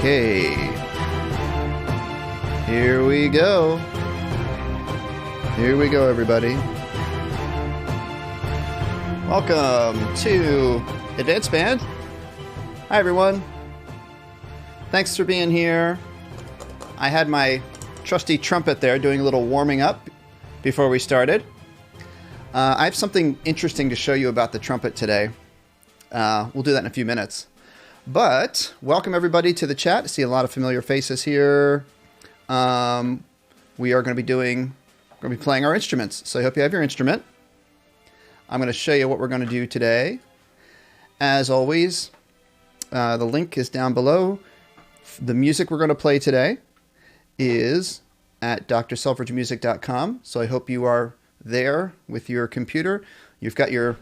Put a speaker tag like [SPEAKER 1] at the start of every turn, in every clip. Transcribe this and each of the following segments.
[SPEAKER 1] Okay. Here we go. Here we go, everybody. Welcome to Advanced Band. Hi, everyone. Thanks for being here. I had my trusty trumpet there doing a little warming up before we started. I have something interesting to show you about the trumpet today. We'll do that in a few minutes. But welcome everybody to the chat. I see a lot of familiar faces here. We are going to be playing our instruments. So I hope you have your instrument. I'm going to show you what we're going to do today. As always, the link is down below. The music we're going to play today is at drselfridgemusic.com. So I hope you are there with your computer. You've got your,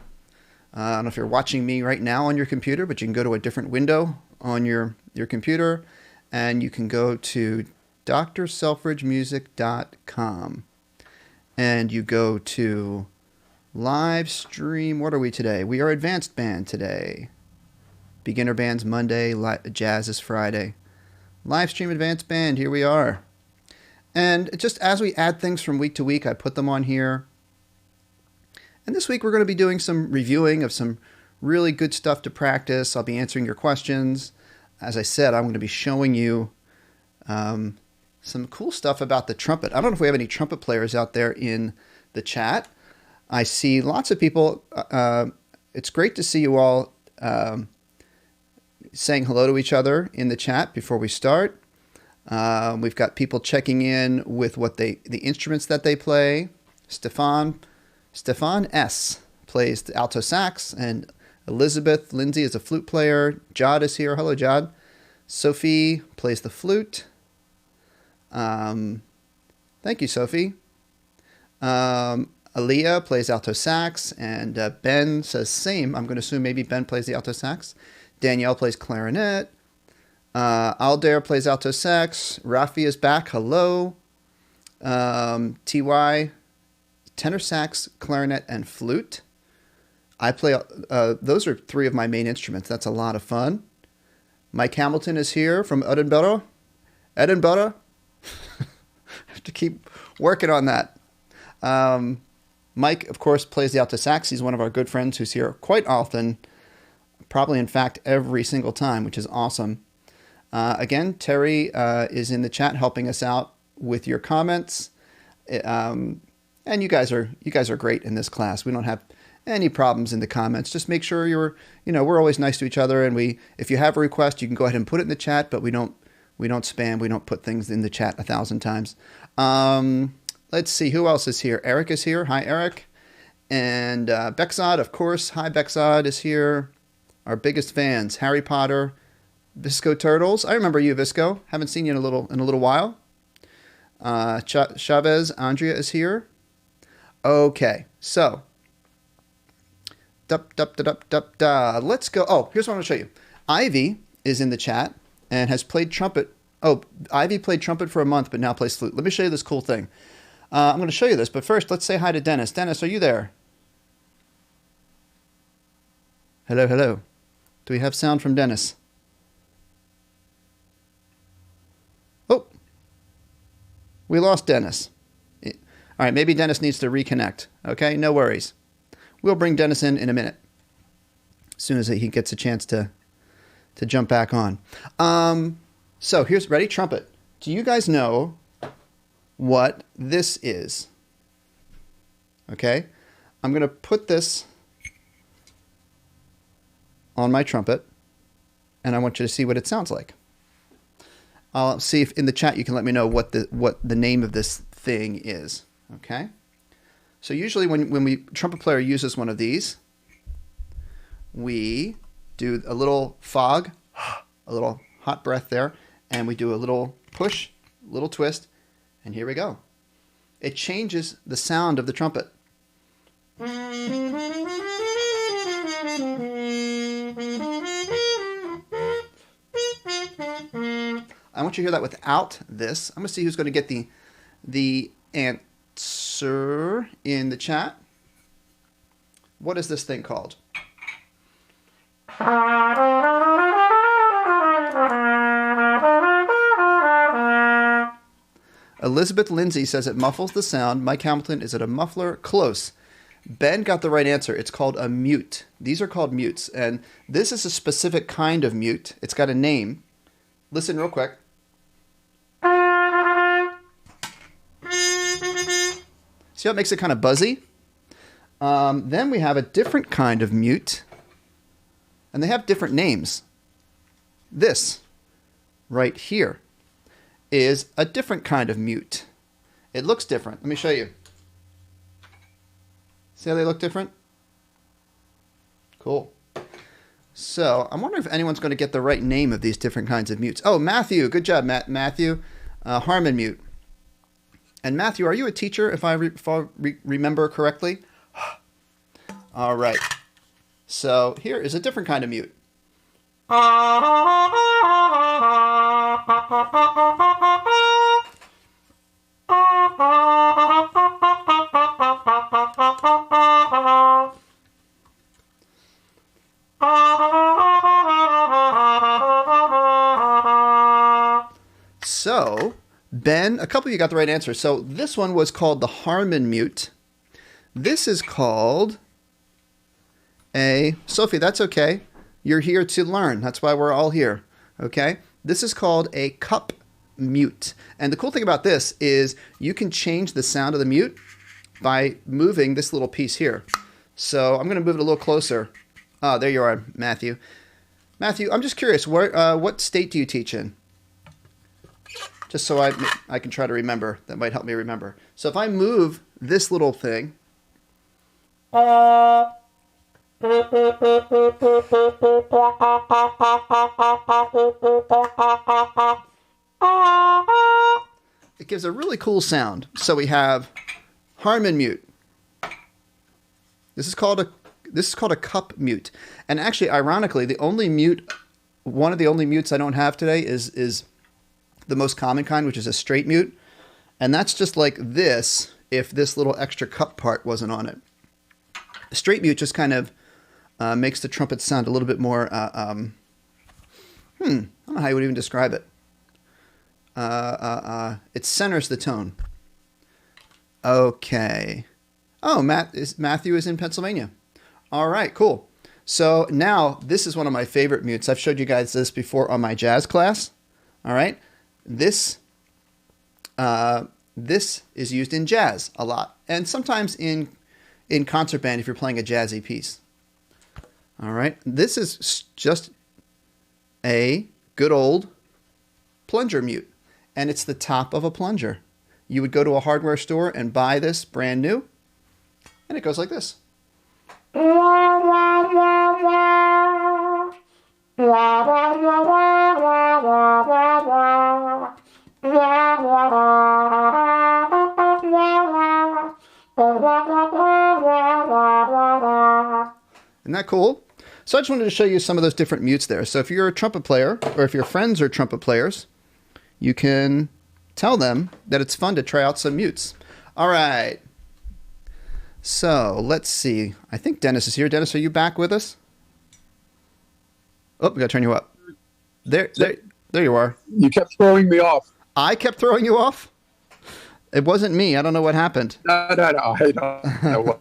[SPEAKER 1] I don't know if you're watching me right now on your computer, but you can go to a different window on your computer and you can go to drselfridgemusic.com and you go to live stream. What are we today? We are Advanced Band today. Beginner Bands Monday, Jazz is Friday. Live stream Advanced Band, here we are. And just as we add things from week to week, I put them on here. And this week we're going to be doing some reviewing of some really good stuff to practice. I'll be answering your questions. As I said, I'm going to be showing you some cool stuff about the trumpet. I don't know if we have any trumpet players out there in the chat. I see lots of people. It's great to see you all saying hello to each other in the chat before we start. We've got people checking in with the instruments that they play. Stefan S. plays the alto sax, and Elizabeth Lindsay is a flute player. Jod is here. Hello, Jod. Sophie plays the flute. Thank you, Sophie. Aaliyah plays alto sax, and Ben says same. I'm going to assume maybe Ben plays the alto sax. Danielle plays clarinet. Aldair plays alto sax. Rafi is back. Hello. TY, tenor sax, clarinet, and flute. I play, those are three of my main instruments. That's a lot of fun. Mike Hamilton is here from Edinburgh. I have to keep working on that. Mike, of course, plays the alto sax. He's one of our good friends who's here quite often. Probably, in fact, every single time, which is awesome. Again, Terry is in the chat helping us out with your comments. And you guys are great in this class. We don't have any problems in the comments. Just make sure we're always nice to each other. And if you have a request, you can go ahead and put it in the chat, but we don't spam. We don't put things in the chat 1,000 times. Let's see, who else is here? Eric is here. Hi, Eric. And Bexod, of course. Hi, Bexod is here. Our biggest fans, Harry Potter, Visco Turtles. I remember you, Visco. Haven't seen you in a little while. Chavez, Andrea is here. Okay, so let's go. Oh, here's what I'm going to show you. Ivy is in the chat and has played trumpet. Oh, Ivy played trumpet for a month, but now plays flute. Let me show you this cool thing. I'm going to show you this, but first, let's say hi to Dennis. Dennis, are you there? Hello, hello. Do we have sound from Dennis? Oh, we lost Dennis. All right, maybe Dennis needs to reconnect. Okay, no worries. We'll bring Dennis in a minute, as soon as he gets a chance to jump back on. So here's ready, trumpet. Do you guys know what this is? Okay, I'm going to put this on my trumpet, and I want you to see what it sounds like. I'll see if in the chat you can let me know what the name of this thing is. Okay. So usually when trumpet player uses one of these, we do a little fog, a little hot breath there, and we do a little push, a little twist, and here we go. It changes the sound of the trumpet. I want you to hear that without this. I'm going to see who's going to get the answer in the chat. What is this thing called? I Elizabeth Lindsay says it muffles the sound. Mike Hamilton, is it a muffler? Close. Ben got the right answer. It's called a mute. These are called mutes. And this is a specific kind of mute. It's got a name. Listen real quick. See how it makes it kind of buzzy? Then we have a different kind of mute. And they have different names. This right here is a different kind of mute. It looks different. Let me show you. See how they look different? Cool. So I'm wondering if anyone's going to get the right name of these different kinds of mutes. Oh, Matthew. Good job, Matthew. Harmon mute. And Matthew, are you a teacher, if I remember correctly? All right. So here is a different kind of mute. So, Ben, a couple of you got the right answer. So this one was called the Harmon mute. This is called a... Sophie, that's okay. You're here to learn. That's why we're all here. Okay? This is called a cup mute. And the cool thing about this is you can change the sound of the mute by moving this little piece here. So I'm going to move it a little closer. Oh, there you are, Matthew. Matthew, I'm just curious, what state do you teach in? Just so I can try to remember. That might help me remember. So if I move this little thing... It gives a really cool sound. So we have Harmon mute. This is called a cup mute. And actually, ironically, one of the only mutes I don't have today is the most common kind, which is a straight mute. And that's just like this if this little extra cup part wasn't on it. A straight mute just kind of makes the trumpet sound a little bit more, I don't know how you would even describe it. It centers the tone. Okay. Oh, Matthew is in Pennsylvania. All right, cool. So now this is one of my favorite mutes. I've showed you guys this before on my jazz class. All right. This is used in jazz a lot, and sometimes in concert band if you're playing a jazzy piece. All right. This is just a good old plunger mute, and it's the top of a plunger. You would go to a hardware store and buy this brand new, and it goes like this. Isn't that cool? So I just wanted to show you some of those different mutes there. So if you're a trumpet player, or if your friends are trumpet players, you can tell them that it's fun to try out some mutes. All right. So let's see. I think Dennis is here. Dennis, are you back with us? Oh, we got to turn you up. There you are.
[SPEAKER 2] You kept throwing me off.
[SPEAKER 1] I kept throwing you off? It wasn't me. I don't know what happened.
[SPEAKER 2] No. I don't know what.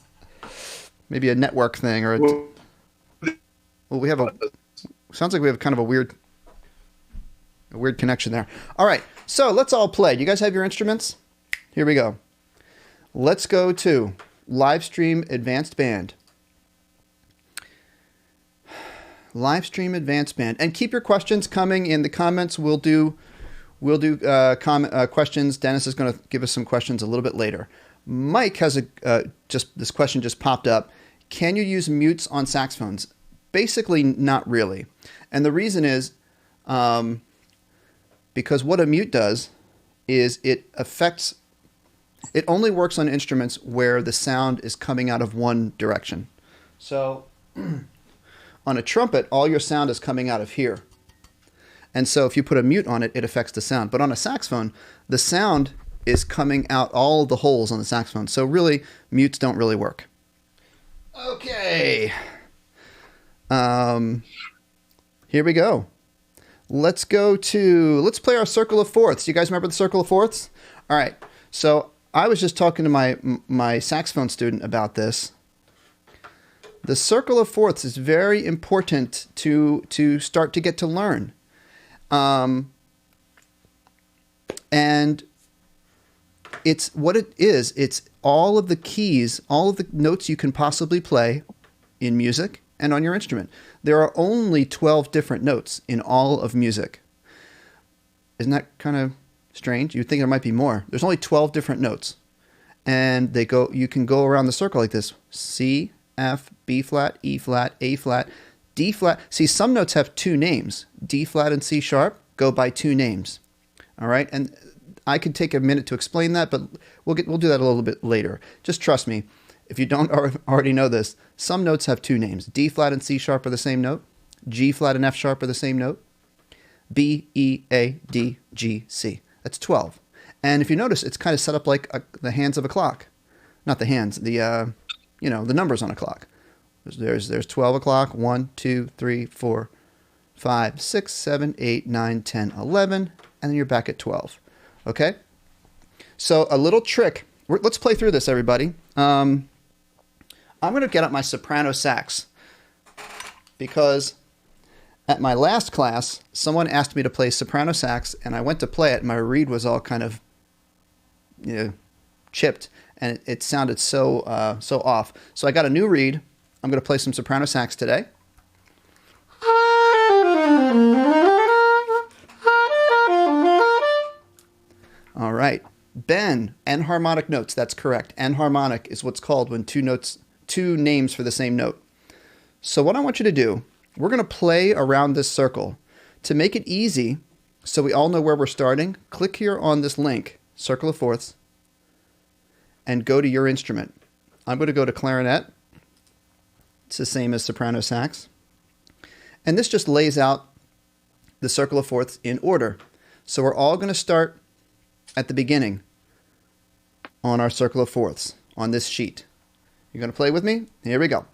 [SPEAKER 1] Maybe a network thing or well, we have sounds like we have kind of a weird connection there. All right. So let's all play. Do you guys have your instruments? Here we go. Let's go to Livestream Advanced Band. Livestream Advanced Band. And keep your questions coming in the comments. We'll do questions. Dennis is going to give us some questions a little bit later. Mike has this question just popped up. Can you use mutes on saxophones? Basically, not really. And the reason is because what a mute does is it only works on instruments where the sound is coming out of one direction. So on a trumpet, all your sound is coming out of here. And so if you put a mute on it, it affects the sound. But on a saxophone, the sound is coming out all the holes on the saxophone. So really, mutes don't really work. Okay. Here we go. Let's play our circle of fourths. You guys remember the circle of fourths? All right. So I was just talking to my saxophone student about this. The circle of fourths is very important to start to get to learn. And it's what it is. It's all of the keys, all of the notes you can possibly play in music and on your instrument. There are only 12 different notes in all of music. Isn't that kind of strange? You'd think there might be more. There's only 12 different notes. And you can go around the circle like this. C, F, B flat, E flat, A flat, D flat. See, some notes have two names. D flat and C sharp go by two names. All right? And I could take a minute to explain that, but we'll do that a little bit later. Just trust me. If you don't already know this, some notes have two names. D flat and C sharp are the same note. G flat and F sharp are the same note. B, E, A, D, G, C. That's 12. And if you notice, it's kind of set up like the hands of a clock. Not the hands, the numbers on a clock. There's 12 o'clock, 1, 2, 3, 4, 5, 6, 7, 8, 9, 10, 11, and then you're back at 12. Okay? So a little trick. Let's play through this, everybody. I'm going to get up my soprano sax because at my last class, someone asked me to play soprano sax, and I went to play it, and my reed was all kind of chipped, and it sounded so off. So I got a new reed. I'm going to play some soprano sax today. All right. Ben, enharmonic notes. That's correct. Enharmonic is what's called when two names for the same note. So what I want you to do, we're going to play around this circle. To make it easy, so we all know where we're starting, click here on this link, circle of fourths, and go to your instrument. I'm going to go to clarinet. It's the same as soprano sax. And this just lays out the circle of fourths in order. So we're all going to start at the beginning on our circle of fourths on this sheet. You're going to play with me? Here we go.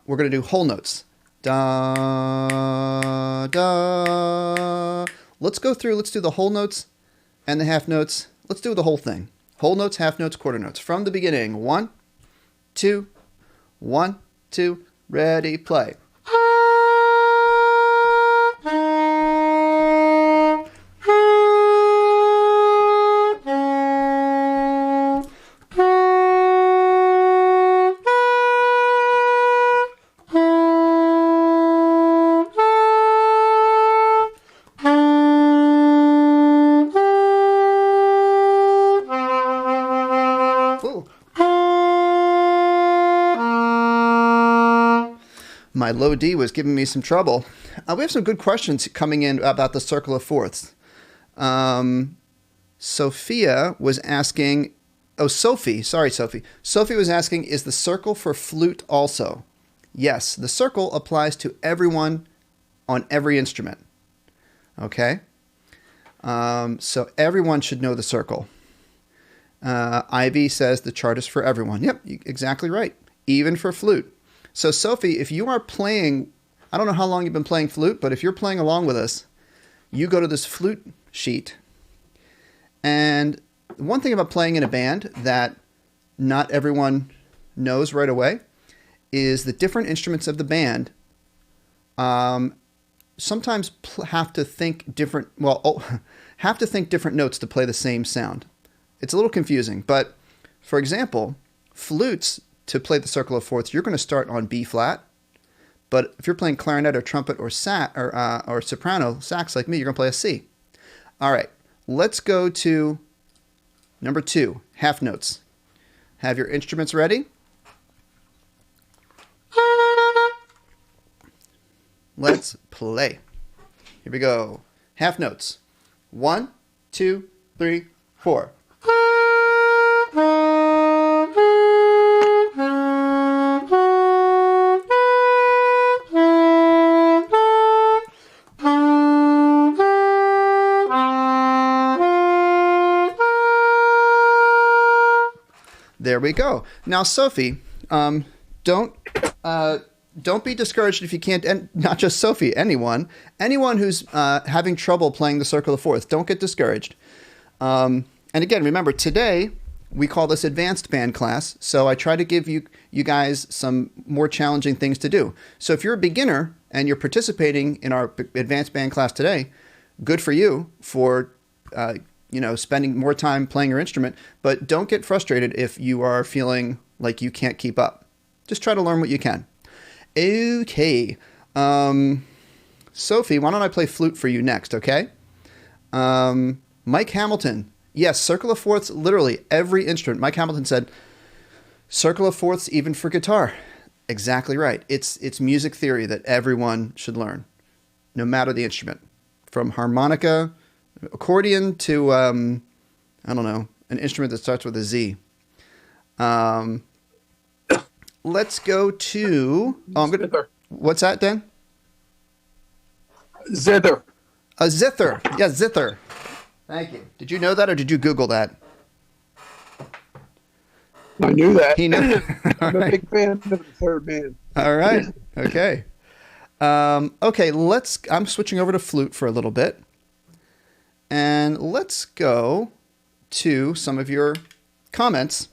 [SPEAKER 1] We're going to do whole notes. Da, da. Let's go through. Let's do the whole notes and the half notes. Let's do the whole thing. Whole notes, half notes, quarter notes. From the beginning. 1, 2, 1, 2. Ready, play. My low D was giving me some trouble. We have some good questions coming in about the circle of fourths. Sophia was asking, Sophie was asking, is the circle for flute also? Yes, the circle applies to everyone on every instrument. Okay? So everyone should know the circle. Ivy says the chart is for everyone. Yep, exactly right. Even for flute. So Sophie, if you are playing, I don't know how long you've been playing flute, but if you're playing along with us, you go to this flute sheet. And one thing about playing in a band that not everyone knows right away is the different instruments of the band sometimes have to think different notes to play the same sound. It's a little confusing, but for example, flutes, to play the circle of fourths, you're going to start on B flat. But if you're playing clarinet or trumpet or soprano sax like me, you're going to play a C. All right, let's go to number 2, half notes. Have your instruments ready? Let's play. Here we go. Half notes. 1, 2, 3, 4. There we go. Now, Sophie, don't be discouraged if you can't. And not just Sophie, anyone who's having trouble playing the circle of fourths, don't get discouraged. And again, remember, today we call this advanced band class, so I try to give you guys some more challenging things to do. So if you're a beginner and you're participating in our advanced band class today, good for you for spending more time playing your instrument, but don't get frustrated if you are feeling like you can't keep up. Just try to learn what you can. Okay. Sophie, why don't I play flute for you next, okay? Mike Hamilton. Yes, circle of fourths, literally every instrument. Mike Hamilton said, circle of fourths even for guitar. Exactly right. It's music theory that everyone should learn, no matter the instrument. From harmonica, accordion to, an instrument that starts with a Z. Let's go to...
[SPEAKER 2] Zither.
[SPEAKER 1] What's that, Dan?
[SPEAKER 2] Zither.
[SPEAKER 1] A zither. Yeah, zither. Thank you. Did you know that or did you Google that?
[SPEAKER 2] I knew that.
[SPEAKER 1] He knew.
[SPEAKER 2] I'm a big fan of the third band.
[SPEAKER 1] All right. Okay. Okay, I'm switching over to flute for a little bit. And let's go to some of your comments.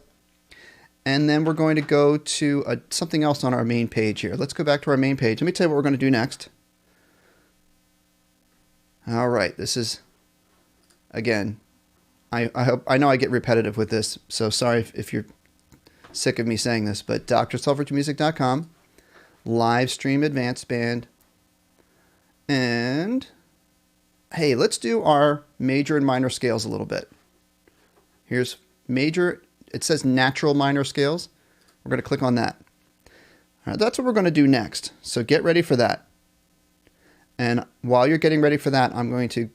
[SPEAKER 1] And then we're going to go to something else on our main page here. Let's go back to our main page. Let me tell you what we're going to do next. All right. This is, again, I know I get repetitive with this, so sorry if you're sick of me saying this, but drselfridgemusic.com, live stream advanced band, and hey, let's do our major and minor scales a little bit. Here's major, it says natural minor scales. We're going to click on that. All right, that's what we're going to do next, so get ready for that. And while you're getting ready for that, I'm going to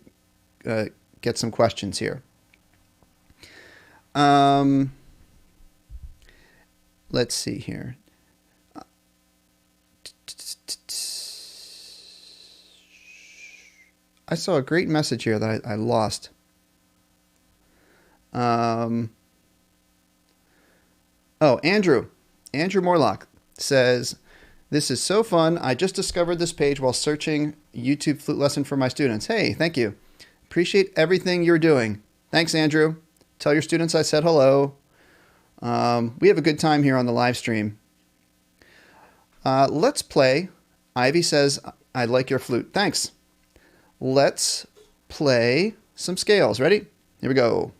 [SPEAKER 1] get some questions here. Let's see here. I saw a great message here that I lost. Andrew Morlock says, "This is so fun. I just discovered this page while searching YouTube flute lesson for my students." Hey, thank you. Appreciate everything you're doing. Thanks, Andrew. Tell your students I said hello. We have a good time here on the live stream. Let's play. Ivy says, "I like your flute." Thanks. Let's play some scales. Ready? Here we go.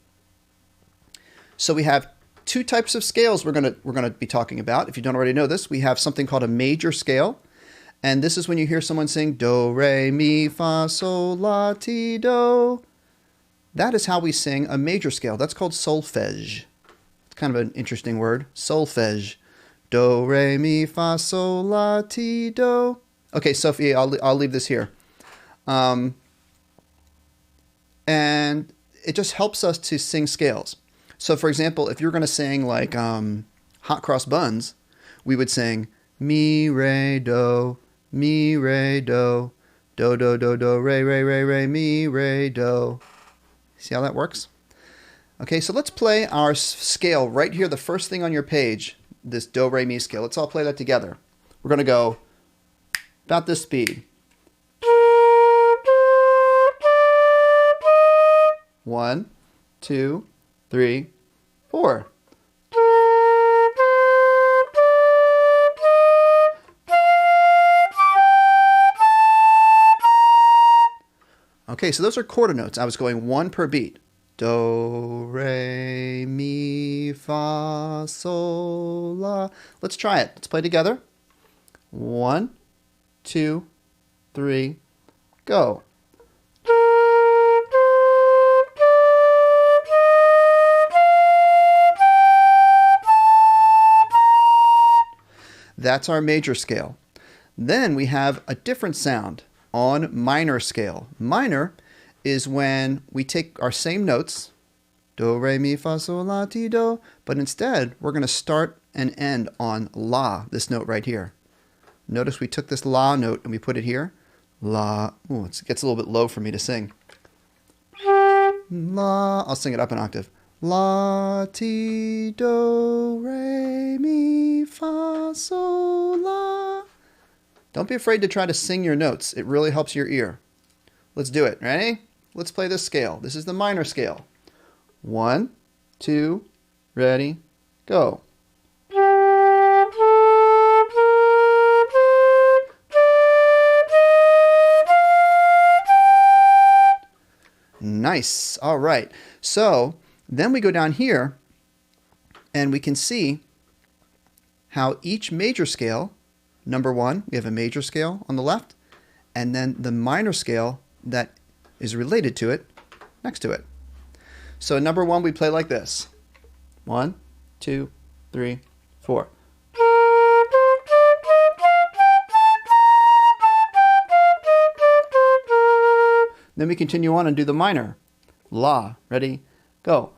[SPEAKER 1] So we have two types of scales we're gonna be talking about. If you don't already know this, we have something called a major scale, and this is when you hear someone sing do, re, mi, fa, sol, la, ti, do. That is how we sing a major scale. That's called solfege. It's kind of an interesting word. Solfege. Do, re, mi, fa, sol, la, ti, do. Okay, Sophie, I'll leave this here. And it just helps us to sing scales. So, for example, if you're going to sing like Hot Cross Buns, we would sing mi, re, do, mi, re, do, do, do, do, do, re, re, re, re, mi, re, do. See how that works? Okay, so let's play our scale right here, the first thing on your page, this do, re, mi scale. Let's all play that together. We're going to go about this speed. 1, 2, 3, 4. Okay, so those are quarter notes. I was going one per beat. Do, re, mi, fa, sol, la. Let's try it. Let's play together. 1, 2, 3, go. That's our major scale. Then we have a different sound on minor scale. Minor is when we take our same notes, do, re, mi, fa, sol, la, ti, do, but instead we're going to start and end on la, this note right here. Notice we took this la note and we put it here. La. Ooh, it gets a little bit low for me to sing. La. I'll sing it up an octave. La, ti, do, re, mi, fa, sol, la. Don't be afraid to try to sing your notes. It really helps your ear. Let's do it. Ready? Let's play this scale. This is the minor scale. 1, 2, ready, go. Nice. All right. So then we go down here and we can see how each major scale, number 1, we have a major scale on the left, and then the minor scale that is related to it next to it. So number 1, we play like this. 1, 2, 3, 4. Then we continue on and do the minor. La. Ready? Go.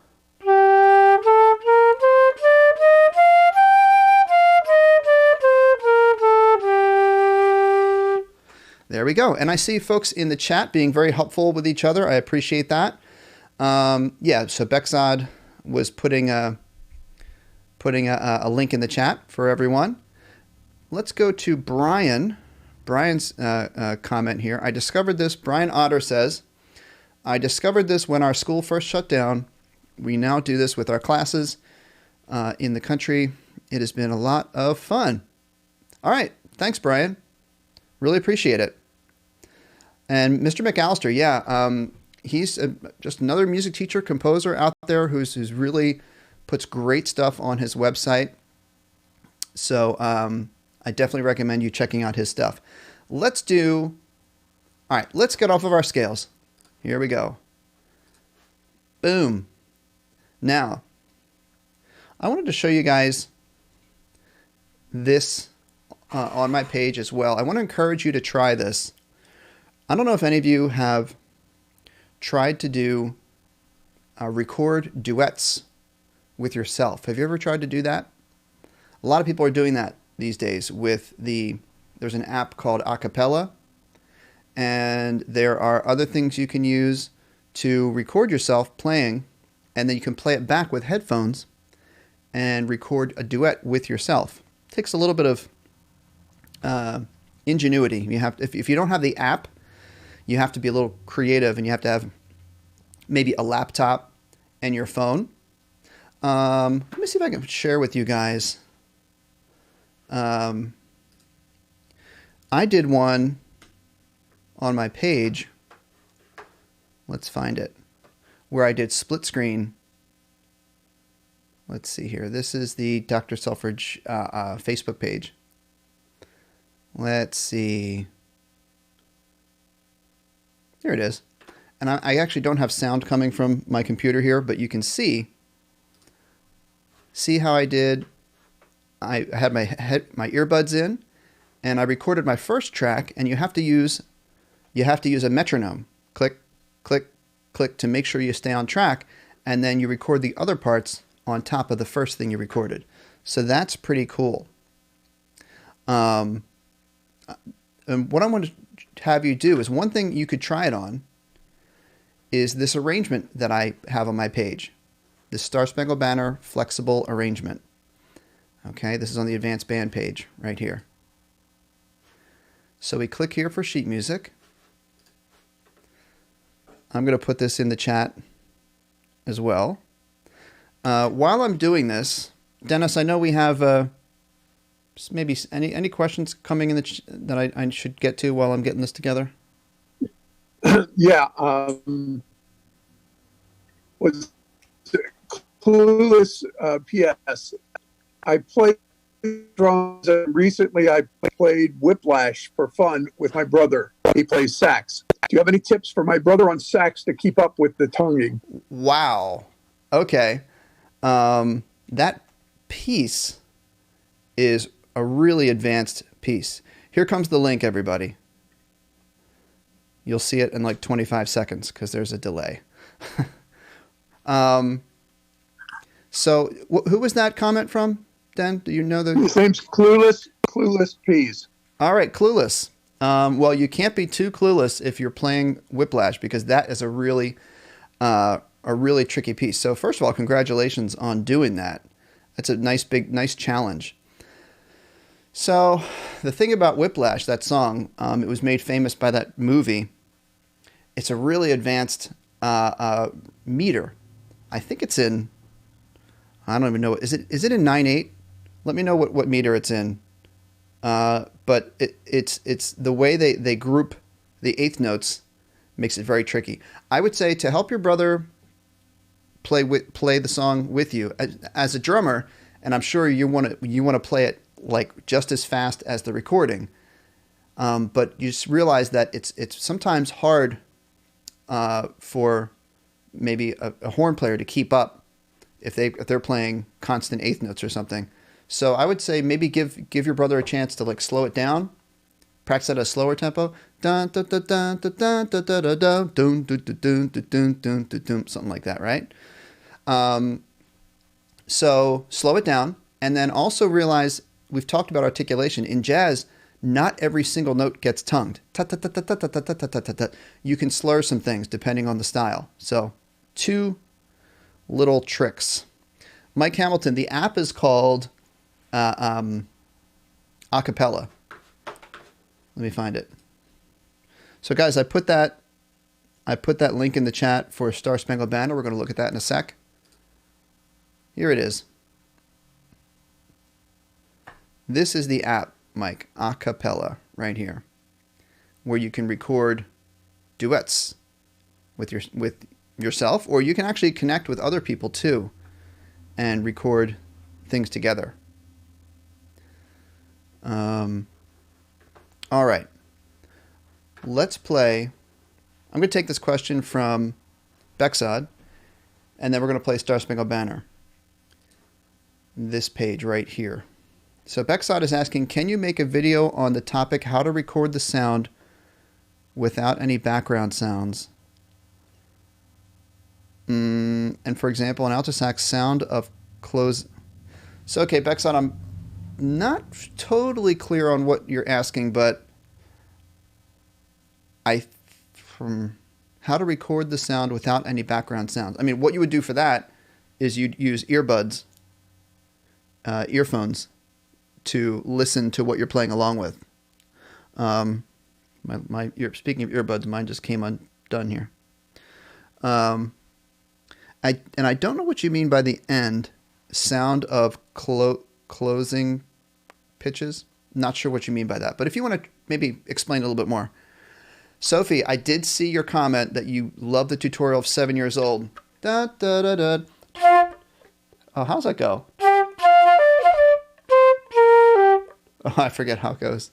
[SPEAKER 1] There we go. And I see folks in the chat being very helpful with each other. I appreciate that. Yeah, so Bexod was putting a link in the chat for everyone. Let's go to Brian. Brian's comment here. I discovered this. Brian Otter says, I discovered this when our school first shut down. We now do this with our classes in the country. It has been a lot of fun. All right. Thanks, Brian. Really appreciate it. And Mr. McAllister, yeah, he's just another music teacher, composer out there who's really puts great stuff on his website. So I definitely recommend you checking out his stuff. All right, let's get off of our scales. Here we go. Boom. Now, I wanted to show you guys this on my page as well. I want to encourage you to try this. I don't know if any of you have tried to do record duets with yourself. Have you ever tried to do that? A lot of people are doing that these days with there's an app called Acapella, and there are other things you can use to record yourself playing, and then you can play it back with headphones and record a duet with yourself. It takes a little bit of ingenuity. You have if you don't have the app, you have to be a little creative, and you have to have maybe a laptop and your phone. Let me see if I can share with you guys. I did one on my page. Let's find it. Where I did split screen. Let's see here. This is the Dr. Selfridge Facebook page. Let's see. Here it is. And I actually don't have sound coming from my computer here, but you can see how I did. I had my earbuds in, and I recorded my first track, and you have to use a metronome. Click, click, click to make sure you stay on track, and then you record the other parts on top of the first thing you recorded. So that's pretty cool. And what I want to have you do is, one thing you could try it on is this arrangement that I have on my page. The Star-Spangled Banner flexible arrangement. Okay, this is on the advanced band page right here. So we click here for sheet music. I'm going to put this in the chat as well. While I'm doing this, Dennis, I know we have maybe any questions coming in that I should get to while I'm getting this together.
[SPEAKER 2] Yeah. Was Clueless PS. I played drums, and recently I played Whiplash for fun with my brother. He plays sax. Do you have any tips for my brother on sax to keep up with the tonguing?
[SPEAKER 1] Wow. Okay. That piece is a really advanced piece. Here comes the link, everybody. You'll see it in like 25 seconds because there's a delay. So who was that comment from, Den? Do you know
[SPEAKER 2] His name's Clueless Peas.
[SPEAKER 1] All right, Clueless. Well, you can't be too clueless if you're playing Whiplash, because that is a really tricky piece. So first of all, congratulations on doing that. That's a nice challenge. So the thing about Whiplash, that song, it was made famous by that movie. It's a really advanced meter I think it's in, I don't even know. Is it in 9/8? Let me know what meter it's in. But it's the way they group the eighth notes makes it very tricky. I would say to help your brother play the song with you as a drummer, and I'm sure you want to play it like just as fast as the recording. But you just realize that it's sometimes hard for maybe a horn player to keep up if they're playing constant eighth notes or something. So I would say maybe give your brother a chance to like slow it down, practice at a slower tempo, dun dun dun dun dun dun dun dun dun dun dun dun dun dun dun, something like that, right? So slow it down, and then also realize we've talked about articulation in jazz. Not every single note gets tongued. You can slur some things depending on the style. So 2 little tricks. Mike Hamilton, the app is called Acapella. Let me find it. So guys, I put that link in the chat for Star-Spangled Banner. We're going to look at that in a sec. Here it is. This is the app, Mike, Acapella, right here, where you can record duets with yourself, or you can actually connect with other people too and record things together. All right. Let's play. I'm going to take this question from Bexad, and then we're going to play Star-Spangled Banner. This page right here. So Bexad is asking, can you make a video on the topic how to record the sound without any background sounds? And for example, an alto sax sound of close. So, okay, Bexad, I'm not totally clear on what you're asking, but from how to record the sound without any background sounds. I mean, what you would do for that is you'd use earbuds, earphones, to listen to what you're playing along with. Speaking of earbuds, mine just came undone here. I don't know what you mean by the end sound of closing pitches. Not sure what you mean by that, but if you want to maybe explain a little bit more. Sophie, I did see your comment that you love the tutorial of 7 years old. Da, da, da, da. Oh, how's that go? Oh, I forget how it goes.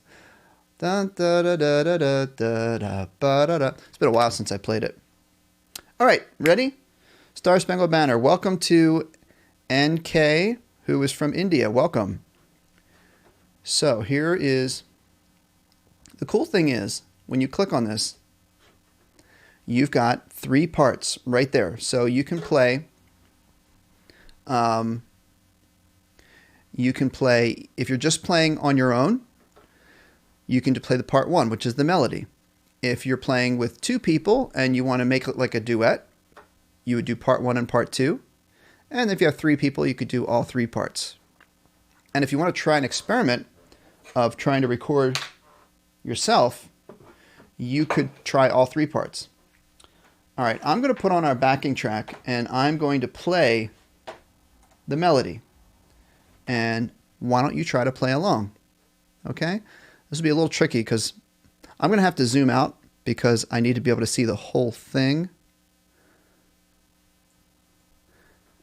[SPEAKER 1] Da, da, da, da, da, da, da, ba, da, da. It's been a while since I played it. All right, ready? Star-Spangled Banner. Welcome to NK, who is from India. Welcome. So here is, the cool thing is, when you click on this, you've got 3 parts right there. So you can play, if you're just playing on your own, you can play the part 1, which is the melody. If you're playing with 2 people and you want to make it like a duet, you would do part 1 and part 2. And if you have 3 people, you could do all 3 parts. And if you want to try an experiment of trying to record yourself, you could try all 3 parts. All right, I'm going to put on our backing track and I'm going to play the melody. And why don't you try to play along? Okay? This will be a little tricky because I'm going to have to zoom out because I need to be able to see the whole thing.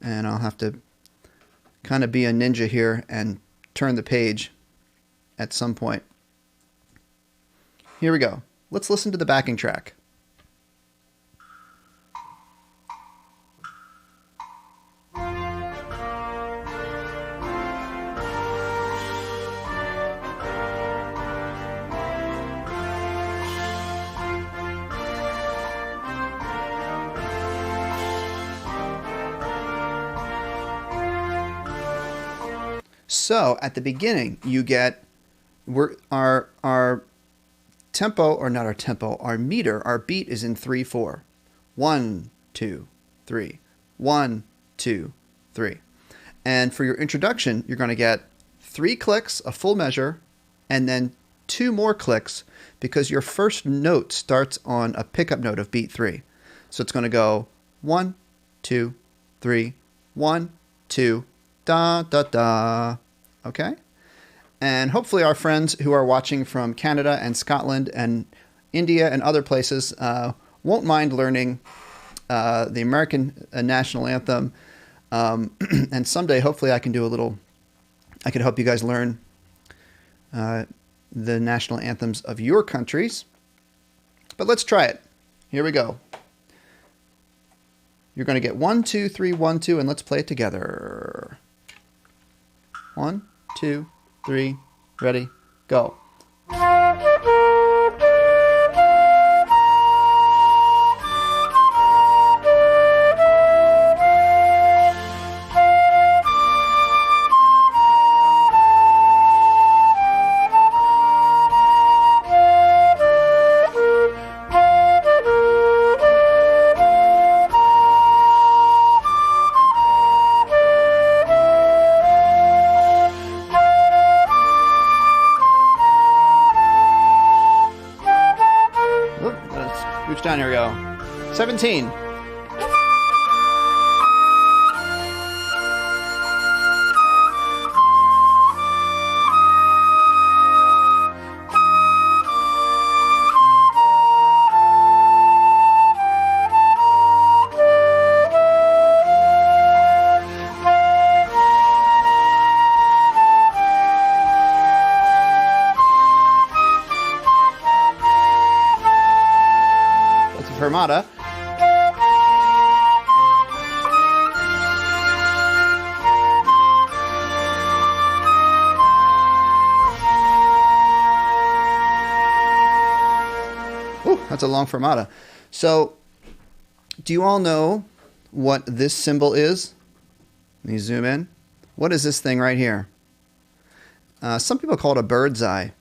[SPEAKER 1] And I'll have to kind of be a ninja here and turn the page at some point. Here we go. Let's listen to the backing track. So at the beginning, you get our tempo, or not our tempo, our meter, our beat is in 3/4. 1, 2, 3. 1, 2, 3. And for your introduction, you're going to get 3 clicks, a full measure, and then 2 more clicks because your first note starts on a pickup note of beat 3. So it's going to go 1, 2, 3, 1, 2, da, da, da. Okay? And hopefully our friends who are watching from Canada and Scotland and India and other places won't mind learning the American national anthem. And someday, hopefully, I can help you guys learn the national anthems of your countries. But let's try it. Here we go. You're going to get 1, 2, 3, 1, 2, and let's play it together. 1, 2, 3, ready, go. Down, here we go. 17. Fermata. Ooh, that's a long fermata. So, do you all know what this symbol is? Let me zoom in. What is this thing right here? Some people call it a bird's eye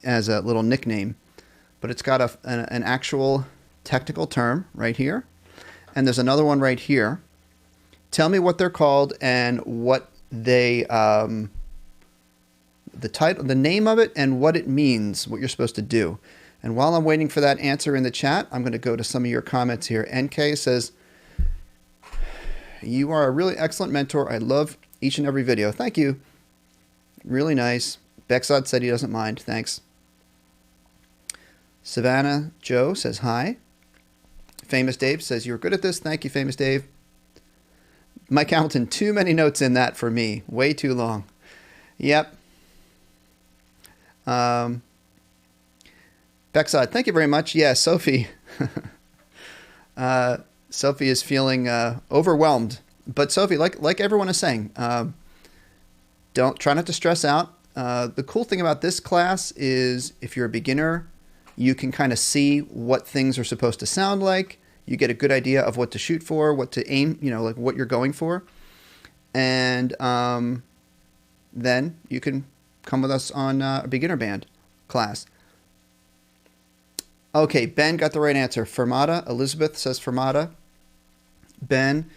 [SPEAKER 1] as a little nickname, but it's got an actual technical term right here, and there's another one right here. Tell me what they're called and what they the title, the name of it, and what it means, what you're supposed to do. And while I'm waiting for that answer in the chat, I'm going to go to some of your comments here. NK says, "You are a really excellent mentor. I love each and every video." Thank you. Really nice. Bexod said he doesn't mind. Thanks. Savannah Joe says hi. Famous Dave says, "You're good at this." Thank you, Famous Dave. Mike Hamilton, too many notes in that for me. Way too long. Yep. Bexod, thank you very much. Yeah, Sophie. Sophie is feeling overwhelmed. But Sophie, like everyone is saying, try not to stress out. The cool thing about this class is if you're a beginner, you can kind of see what things are supposed to sound like. You get a good idea of what to shoot for, what to aim, like what you're going for. And then you can come with us on a beginner band class. Okay, Ben got the right answer. Fermata. Elizabeth says fermata. Ben,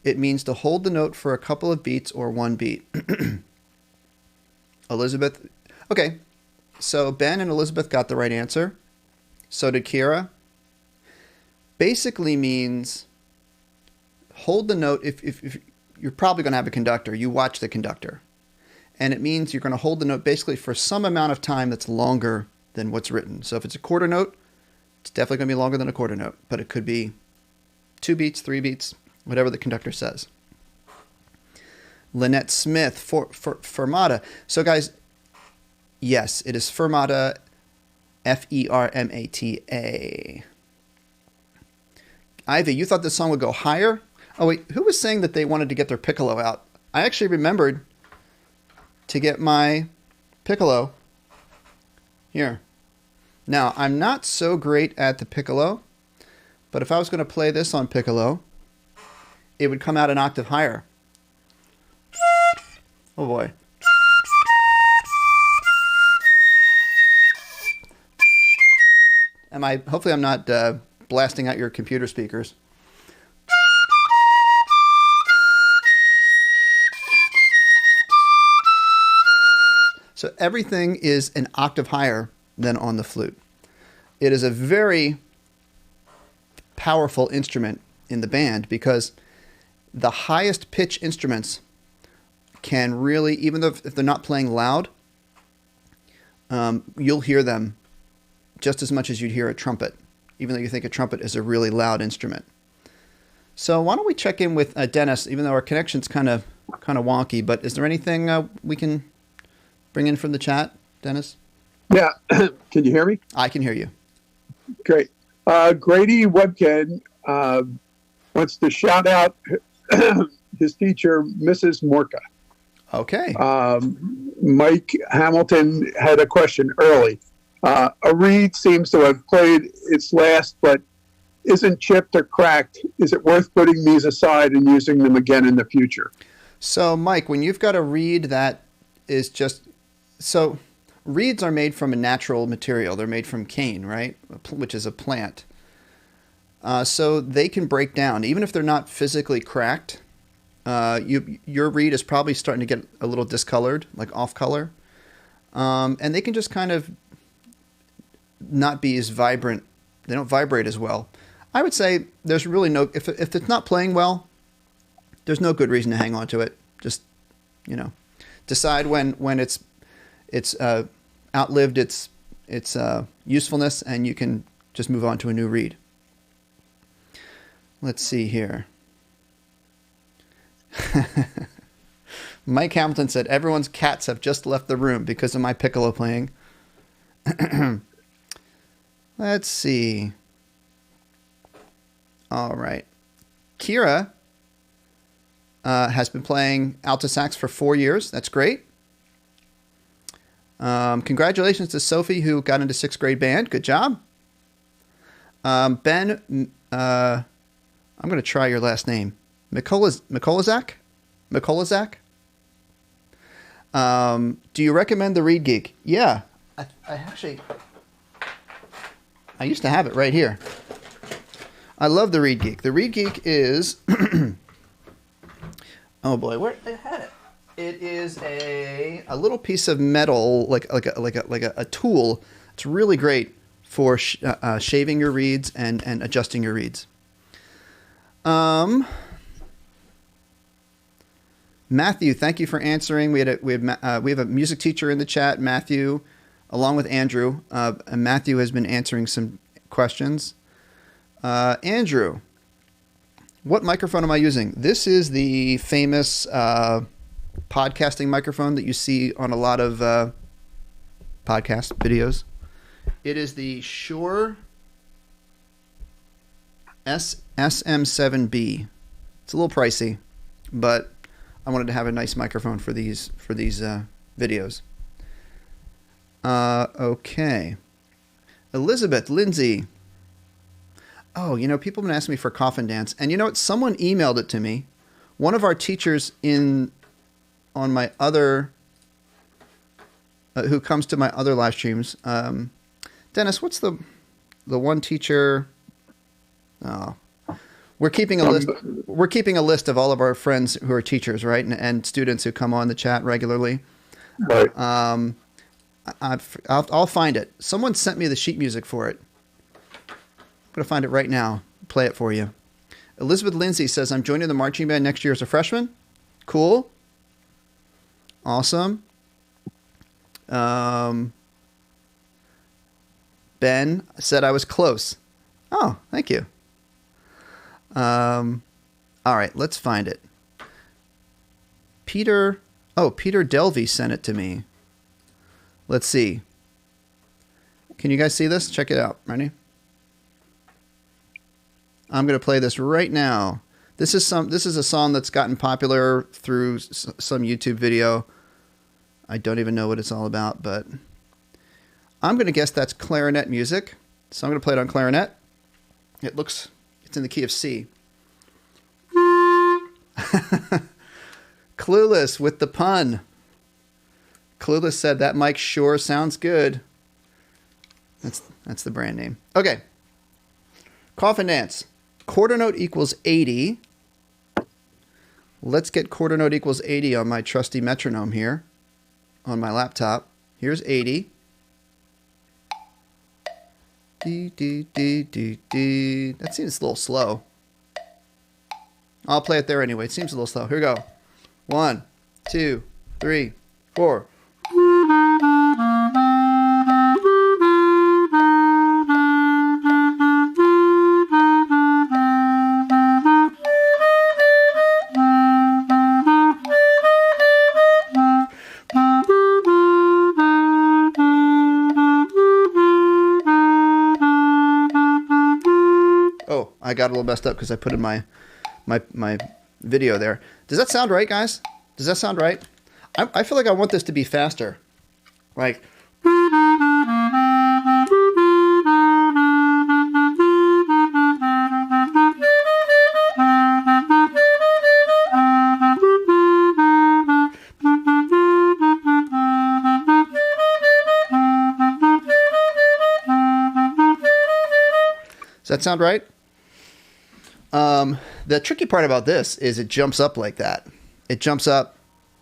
[SPEAKER 1] it means to hold the note for a couple of beats or one beat. Elizabeth. Okay, so Ben and Elizabeth got the right answer. So did Kira. Basically means hold the note. If you're probably going to have a conductor, you watch the conductor. And it means you're going to hold the note basically for some amount of time that's longer than what's written. So if it's a quarter note, it's definitely going to be longer than a quarter note. But it could be 2 beats, 3 beats, whatever the conductor says. Lynette Smith, fermata. So guys, yes, it is fermata, Fermata. Ivy, you thought this song would go higher? Oh wait, who was saying that they wanted to get their piccolo out? I actually remembered to get my piccolo here. Now, I'm not so great at the piccolo, but if I was going to play this on piccolo, it would come out an octave higher. Oh boy. Hopefully I'm not blasting out your computer speakers. So everything is an octave higher than on the flute. It is a very powerful instrument in the band because the highest pitch instruments can really, even though if they're not playing loud, you'll hear them just as much as you'd hear a trumpet, even though you think a trumpet is a really loud instrument. So why don't we check in with Dennis, even though our connection's kind of wonky, but is there anything we can bring in from the chat, Dennis?
[SPEAKER 2] Yeah. Can you hear me?
[SPEAKER 1] I can hear you.
[SPEAKER 2] Great. Grady Webkin wants to shout out his teacher, Mrs. Morka.
[SPEAKER 1] Okay.
[SPEAKER 2] Mike Hamilton had a question early. A reed seems to have played its last, but isn't chipped or cracked. Is it worth putting these aside and using them again in the future?
[SPEAKER 1] So, Mike, when you've got a reed that is just... So, reeds are made from a natural material. They're made from cane, right? Which is a plant. So they can break down. Even if they're not physically cracked, your reed is probably starting to get a little discolored, like off color. And they can just kind of not be as vibrant. They don't vibrate as well. I would say there's really no, if it's not playing well, there's no good reason to hang on to it. Just, decide when it's outlived its usefulness, and you can just move on to a new reed. Let's see here. Mike Hamilton said, everyone's cats have just left the room because of my piccolo playing. Let's see. All right. Kira has been playing alto sax for 4 years. That's great. Congratulations to Sophie, who got into 6th grade band. Good job. Ben, I'm going to try your last name. Mikolazak? Do you recommend the Reed Geek? Yeah. I used to have it right here. I love the Reed Geek. The Reed Geek is... oh boy, where I had it. It is a little piece of metal, like a tool. It's really great for shaving your reeds and adjusting your reeds. Matthew, thank you for answering. We have a music teacher in the chat, Matthew, along with Andrew. And Matthew has been answering some questions. Andrew, what microphone am I using? This is the famous podcasting microphone that you see on a lot of podcast videos. It is the Shure SM7B. It's a little pricey, but I wanted to have a nice microphone for these videos. Okay. Elizabeth, Lindsay. Oh, people have been asking me for Coffin Dance. And you know what? Someone emailed it to me. One of our teachers on my other... who comes to my other live streams. Dennis, what's the one teacher... Oh, we're keeping a list. We're keeping a list of all of our friends who are teachers, right, and students who come on the chat regularly.
[SPEAKER 2] Right.
[SPEAKER 1] I'll find it. Someone sent me the sheet music for it. I'm gonna find it right now. Play it for you. Elizabeth Lindsay says, "I'm joining the marching band next year as a freshman." Cool. Awesome. Ben said I was close. Oh, thank you. All right, let's find it. Peter Delvey sent it to me. Let's see. Can you guys see this? Check it out. Ready? I'm going to play this right now. This is a song that's gotten popular through some YouTube video. I don't even know what it's all about, but I'm going to guess that's clarinet music. So I'm going to play it on clarinet. It's in the key of C. Clueless with the pun. Clueless said that mic sure sounds good. That's the brand name. Okay. Coffin Dance. Quarter note equals 80. Let's get quarter note equals 80 on my trusty metronome here on my laptop. Here's 80. That seems a little slow. I'll play it there anyway. It seems a little slow. Here we go. 1, 2, 3, 4. Oh, I got a little messed up because I put in my video there. Does that sound right, guys? Does that sound right? I feel like I want this to be faster. Like... Does that sound right? The tricky part about this is it jumps up like that. It jumps up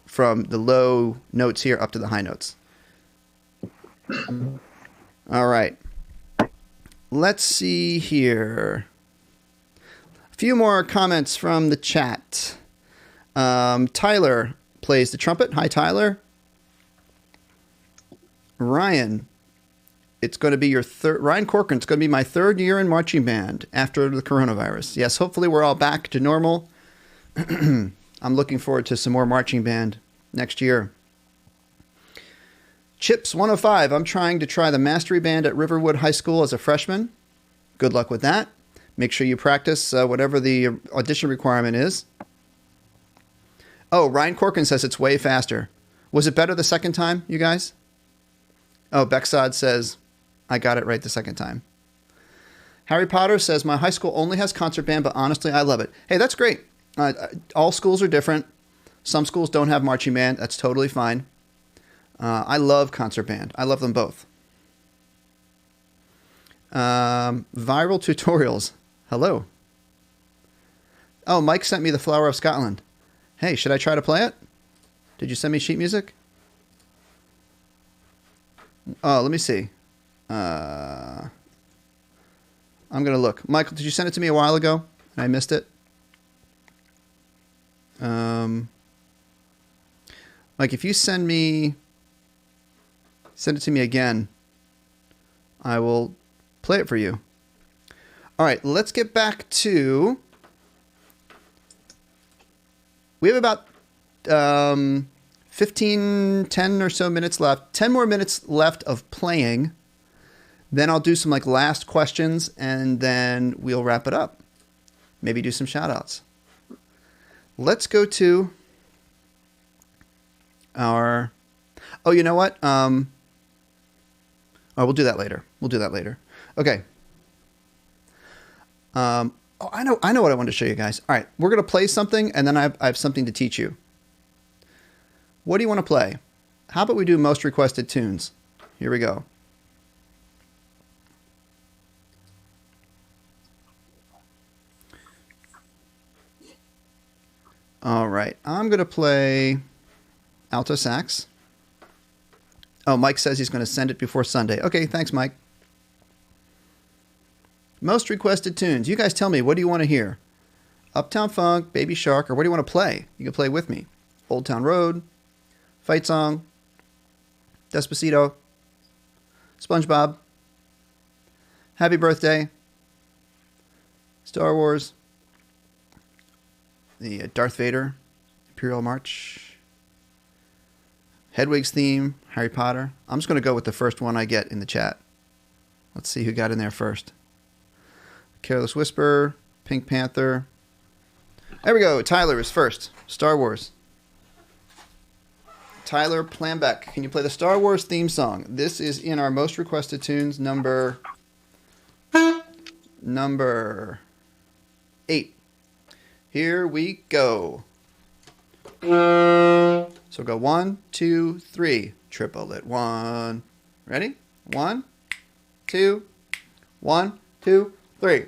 [SPEAKER 1] from the low notes here up to the high notes. All right. Let's see here. A few more comments from the chat. Tyler plays the trumpet. Hi, Tyler. Ryan. It's going to be your third. Ryan Corcoran, it's going to be my third year in marching band after the coronavirus. Yes, hopefully we're all back to normal. I'm looking forward to some more marching band next year. Chips 105. I'm trying to try the mastery band at Riverwood High School as a freshman. Good luck with that. Make sure you practice whatever the audition requirement is. Oh, Ryan Corcoran says it's way faster. Was it better the second time, you guys? Oh, Bexad says... I got it right the second time. Harry Potter says, my high school only has concert band, but honestly, I love it. Hey, that's great. All schools are different. Some schools don't have marching band. That's totally fine. I love band. I love them both. Viral tutorials. Hello. Oh, Mike sent me the Flower of Scotland. Hey, should I try to play it? Did you send me sheet music? Oh, let me see. I'm going to look. Michael, did you send it to me a while ago? And I missed it. Mike, if you send it to me again, I will play it for you. All right, let's get back to... We have about 10 or so minutes left. 10 more minutes left of playing. Then I'll do some like last questions, and then we'll wrap it up. Maybe do some shout-outs. Let's go to our... Oh, you know what? Oh, we'll do that later. Okay. Oh, I know what I wanted to show you guys. All right, we're going to play something, and then I have something to teach you. What do you want to play? How about we do most requested tunes? Here we go. All right, I'm going to play alto sax. Oh, Mike says he's going to send it before Sunday. Okay, thanks, Mike. Most requested tunes. You guys tell me, what do you want to hear? Uptown Funk, Baby Shark, or what do you want to play? You can play with me. Old Town Road, Fight Song, Despacito, SpongeBob, Happy Birthday, Star Wars, the Darth Vader, Imperial March, Hedwig's theme, Harry Potter. I'm just going to go with the first one I get in the chat. Let's see who got in there first. Careless Whisper, Pink Panther. There we go. Tyler is first. Star Wars. Tyler Plambeck, can you play the Star Wars theme song? This is in our most requested tunes, number 8. Here we go. So go 1, 2, 3. Triple it. 1. Ready? 1, 2, 1, 2, 3.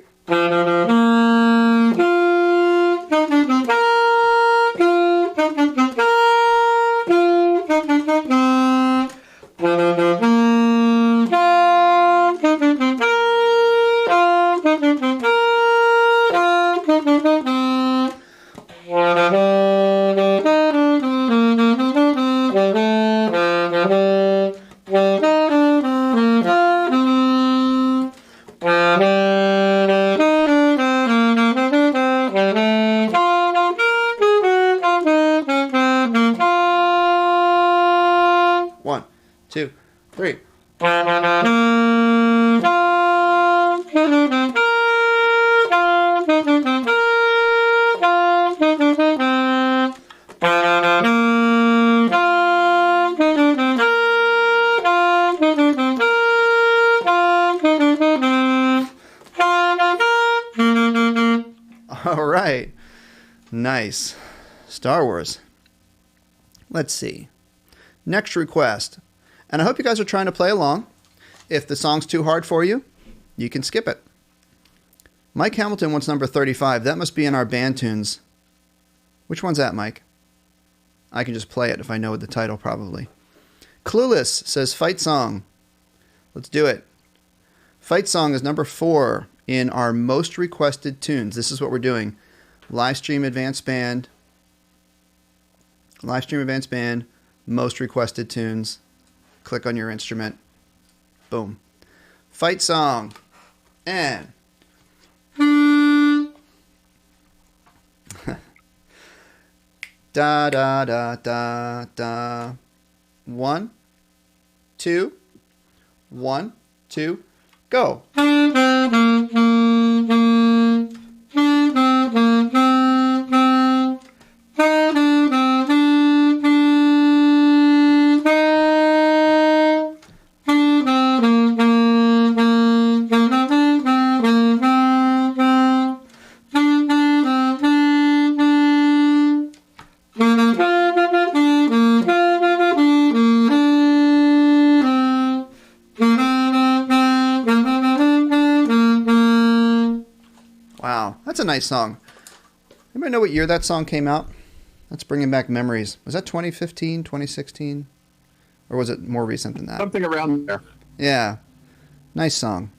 [SPEAKER 1] One, two, three. All right. Nice. Star Wars. Let's see. Next request. And I hope you guys are trying to play along. If the song's too hard for you, you can skip it. Mike Hamilton wants number 35. That must be in our band tunes. Which one's that, Mike? I can just play it if I know the title, probably. Clueless says Fight Song. Let's do it. Fight Song is number 4 in our most requested tunes. This is what we're doing. Livestream Advanced Band. Livestream Advanced Band. Most requested tunes. Click on your instrument. Boom. Fight Song. And... da da da da da. 1, 2. 1, 2. Go. Wow, that's a nice song. Anybody know what year that song came out? That's bringing back memories. Was that 2015, 2016? Or was it more recent than that?
[SPEAKER 2] Something around there.
[SPEAKER 1] Yeah. Nice song.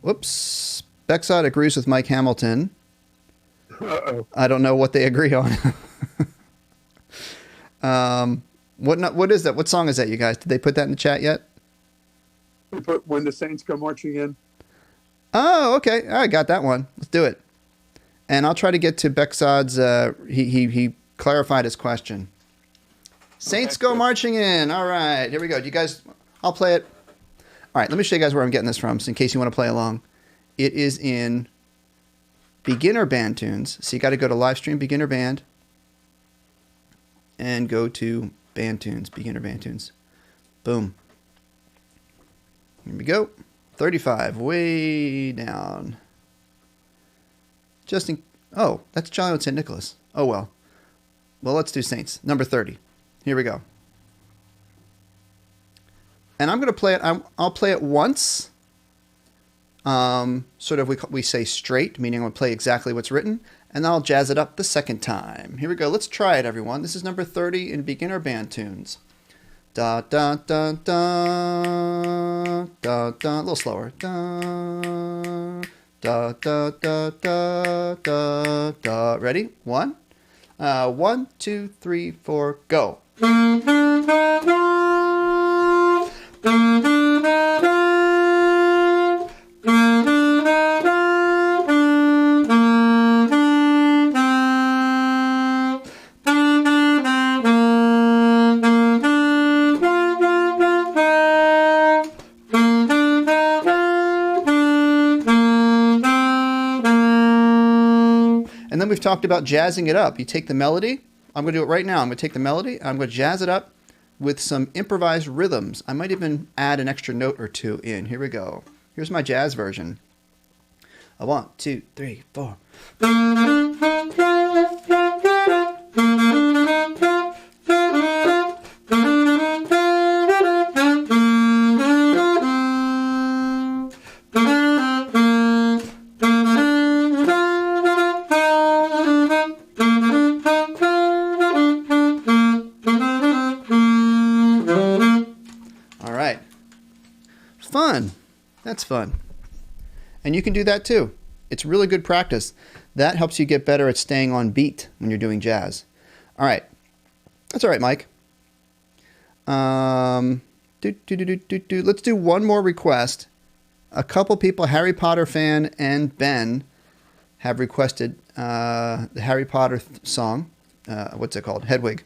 [SPEAKER 1] Whoops. Bexod agrees with Mike Hamilton.
[SPEAKER 2] Uh-oh.
[SPEAKER 1] I don't know what they agree on. What is that? What song is that, you guys? Did they put that in the chat yet?
[SPEAKER 2] We put When the Saints Go Marching In.
[SPEAKER 1] Oh, okay. I got that one. Let's do it. And I'll try to get to Bexod's. He clarified his question. Saints go marching in. All right, here we go. Do you guys? I'll play it. All right, let me show you guys where I'm getting this from, so in case you want to play along. It is in beginner band tunes. So you got to go to Livestream Beginner Band and go to Band Tunes, Beginner Band Tunes. Boom. Here we go. 35, way down. Oh, that's Jolly Old St. Nicholas. Oh, well. Well, let's do Saints. Number 30. Here we go. And I'm going to play it. I'll play it once. Sort of we say straight, meaning I'll play exactly what's written. And then I'll jazz it up the second time. Here we go. Let's try it, everyone. This is number 30 in beginner band tunes. Da da da da da da. A little slower. Da da da da da da da. Ready? 1, 1, 2, 3, 4, go. And then we've talked about jazzing it up. You take the melody. I'm going to do it right now. I'm going to take the melody. I'm going to jazz it up with some improvised rhythms. I might even add an extra note or two in. Here we go. Here's my jazz version. 1, 2, 3, 4. Fun. That's fun. And you can do that too. It's really good practice. That helps you get better at staying on beat when you're doing jazz. All right. That's all right, Mike. Let's do one more request. A couple people, Harry Potter fan and Ben, have requested the Harry Potter song. What's it called? Hedwig.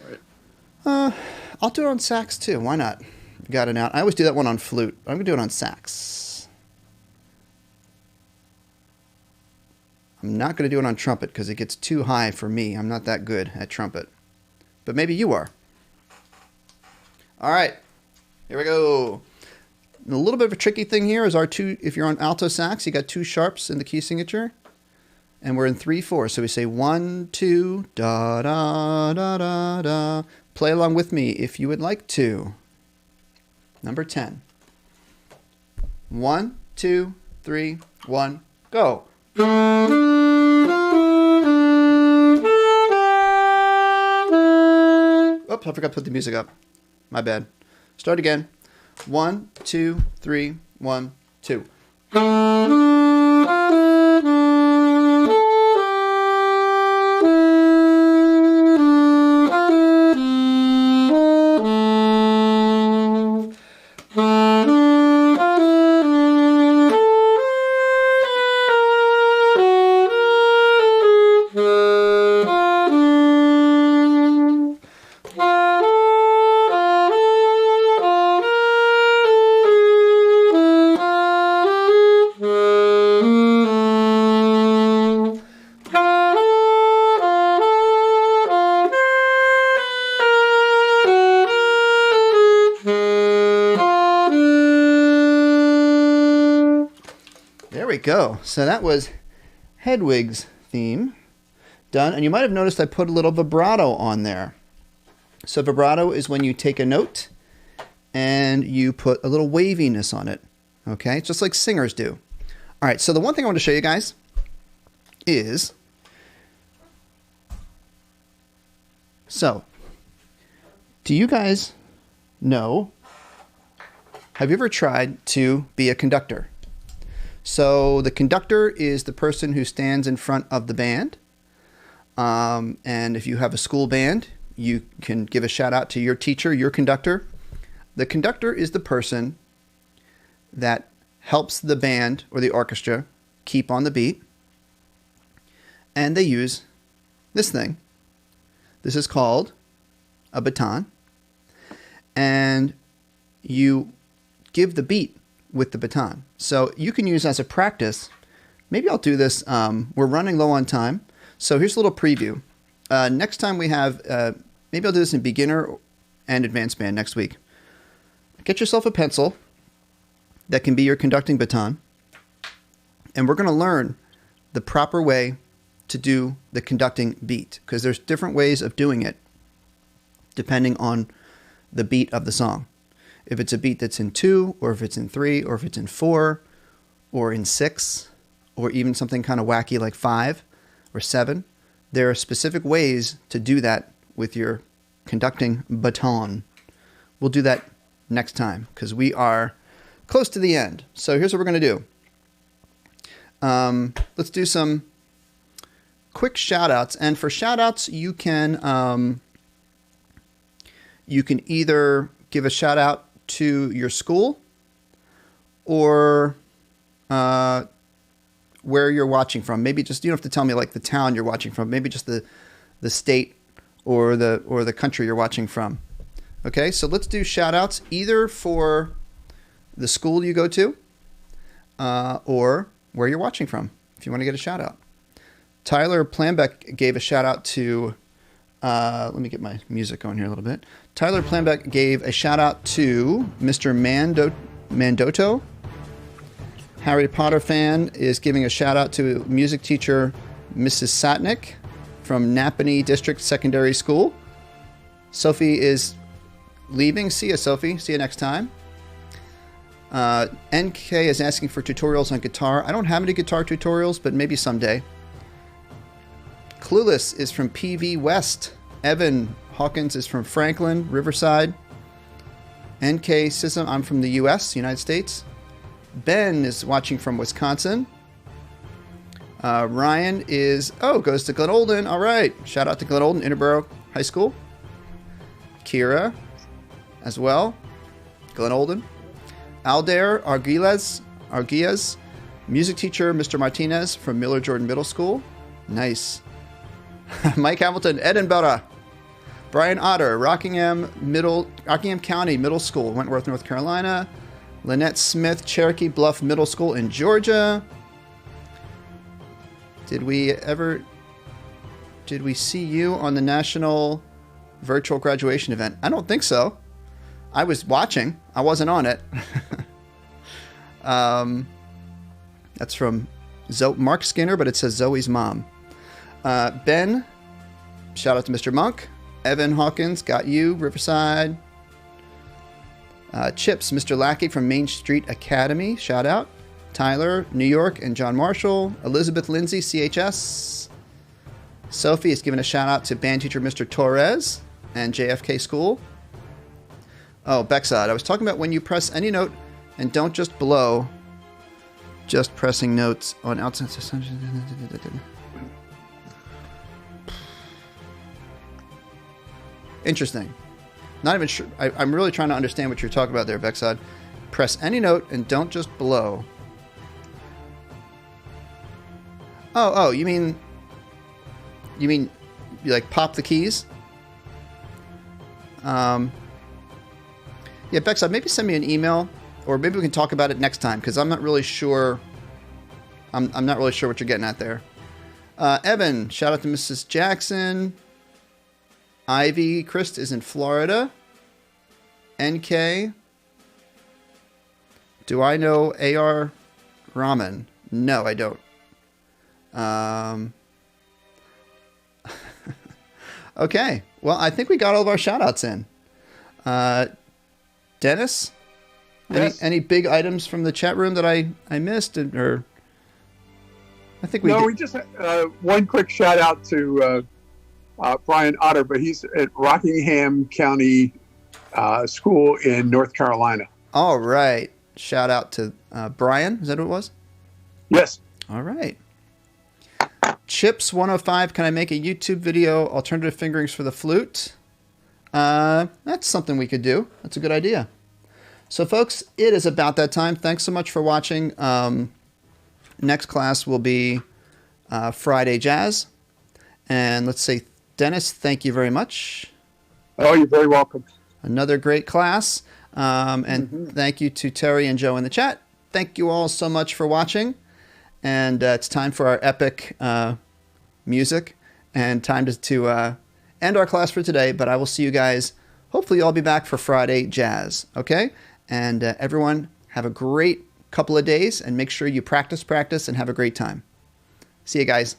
[SPEAKER 1] Right. I'll do it on sax too. Why not? Got it out. I always do that one on flute. I'm going to do it on sax. I'm not going to do it on trumpet because it gets too high for me. I'm not that good at trumpet. But maybe you are. All right. Here we go. A little bit of a tricky thing here is if you're on alto sax, you got 2 sharps in the key signature. And we're in 3/4. So we say 1, 2, da, da, da, da, da. Play along with me if you would like to. Number 10. 1, 2, 3, 1, go. Oops, I forgot to put the music up. My bad. Start again. 1, 2, 3, 1, 2. Go. So that was Hedwig's theme done. And you might have noticed I put a little vibrato on there. So vibrato is when you take a note and you put a little waviness on it. Okay? It's just like singers do. All right. So the one thing I want to show you guys is, so do you guys know, have you ever tried to be a conductor? So the conductor is the person who stands in front of the band. And if you have a school band, you can give a shout out to your teacher, your conductor. The conductor is the person that helps the band or the orchestra keep on the beat. And they use this thing. This is called a baton. And you give the beat with the baton. So you can use as a practice. Maybe I'll do this. We're running low on time. So here's a little preview. Next time we have, maybe I'll do this in beginner and advanced band next week. Get yourself a pencil that can be your conducting baton. And we're going to learn the proper way to do the conducting beat, because there's different ways of doing it depending on the beat of the song. If it's a beat that's in 2, or if it's in 3, or if it's in 4, or in 6, or even something kind of wacky like 5 or 7, there are specific ways to do that with your conducting baton. We'll do that next time because we are close to the end. So here's what we're going to do. Let's do some quick shout outs. And for shout outs, you can either give a shout out to your school or where you're watching from. Maybe just, you don't have to tell me like the town you're watching from. Maybe just the state or the country you're watching from. Okay, so let's do shout outs either for the school you go to or where you're watching from if you want to get a shout out. Tyler Planbeck gave a shout out to let me get my music on here a little bit. Tyler Planbeck gave a shout out to Mr. Mandoto. Harry Potter fan is giving a shout out to music teacher Mrs. Satnick from Napanee District Secondary School. Sophie is leaving. See you, Sophie. See you next time. NK is asking for tutorials on guitar. I don't have any guitar tutorials, but maybe someday. Clueless is from PV West. Evan Hawkins is from Franklin, Riverside. NK Sissom, I'm from the US, United States. Ben is watching from Wisconsin. Ryan goes to Glen Olden. All right. Shout out to Glen Olden, Interborough High School. Kira as well. Glen Olden. Aldair Arguez, music teacher, Mr. Martinez from Miller Jordan Middle School. Nice. Mike Hamilton, Edinburgh. Brian Otter, Rockingham County Middle School, Wentworth, North Carolina. Lynette Smith, Cherokee Bluff Middle School in Georgia. Did we see you on the national virtual graduation event? I don't think so. I was watching. I wasn't on it. That's from Mark Skinner, but it says Zoe's mom. Ben, shout out to Mr. Monk. Evan Hawkins, got you, Riverside. Chips, Mr. Lackey from Main Street Academy, shout out. Tyler, New York, and John Marshall. Elizabeth Lindsay, CHS. Sophie is giving a shout out to band teacher Mr. Torres and JFK School. Oh, Bexad, I was talking about when you press any note and don't just blow, just pressing notes on outside. Interesting. Not even sure. I'm really trying to understand what you're talking about there, Bexad. Press any note and don't just blow. Oh, you mean you like pop the keys? Yeah, Bexad, maybe send me an email, or maybe we can talk about it next time, because I'm not really sure. I'm not really sure what you're getting at there. Evan, shout out to Mrs. Jackson. Ivy, Chris is in Florida. NK. Do I know AR Ramen? No, I don't. Okay. Well, I think we got all of our shout-outs in. Dennis?
[SPEAKER 2] Yes.
[SPEAKER 1] Any big items from the chat room that I missed? Or I think we did.
[SPEAKER 2] We just one quick shout-out to Brian Otter, but he's at Rockingham County School in North Carolina.
[SPEAKER 1] All right. Shout out to Brian. Is that what it was?
[SPEAKER 2] Yes.
[SPEAKER 1] All right. Chips 105. Can I make a YouTube video? Alternative fingerings for the flute. That's something we could do. That's a good idea. So, folks, it is about that time. Thanks so much for watching. Next class will be Friday Jazz. And let's say, Dennis, thank you very much.
[SPEAKER 2] Oh, you're very welcome.
[SPEAKER 1] Another great class. And thank you to Terry and Joe in the chat. Thank you all so much for watching. And it's time for our epic music and time to end our class for today. But I will see you guys. Hopefully I'll be back for Friday Jazz. Okay? And everyone have a great couple of days and make sure you practice and have a great time. See you guys.